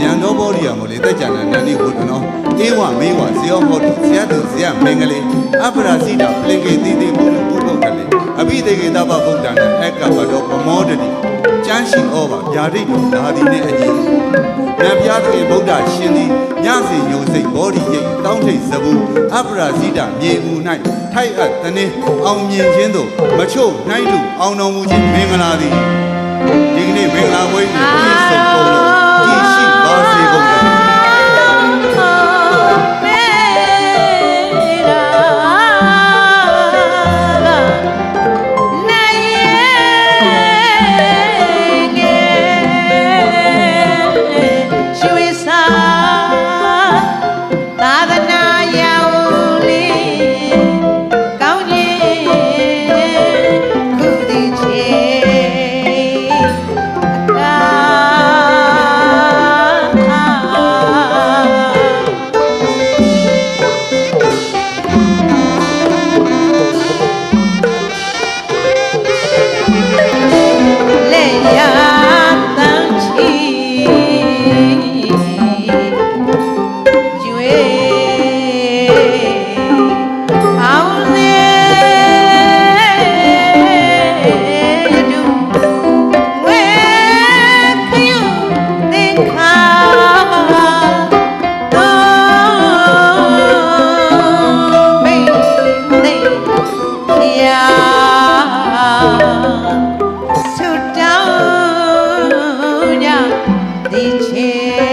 န်တော်ဘောရီယာမို့လေတက်ကြနာနန္ဒီဘုဒ္ဓနော်အေဝမေဝဇေယောဟောတုဇယတုဇယမင်္ဂလေအပရာစိတာပလင်ကေတိတိဘုလူဘုပုတ်ကလေအဘိဒေကေတဘဗုဒ္ဓနာအက္ကပတော်ပမောတတိကျမ်းရှိဩဘာဗျာဒိတ်တော်ဓာတိနဲ့အညီနတ်ပြားသွေဗုဒ္ဓရှင်သည်ညစီညိုစိတ်ဘောဓိရိတ်တောင်းထိတ်ဇဘူးအပရာစိတာမြေမူ၌ထိုက်အပ်တနည်းအောင်မြင်ခြင်းသို့မချို့နှိုင်းတူအောင်တော်မူခြင်းမင်္ဂလာသည်ဒီကနေ့မင်္ဂလာပွဲကိုပြည့်စုံကုန်လို့ကြည်ရှိပါစေကုန်သတည်းဆုတောင်းကြသည်ချေ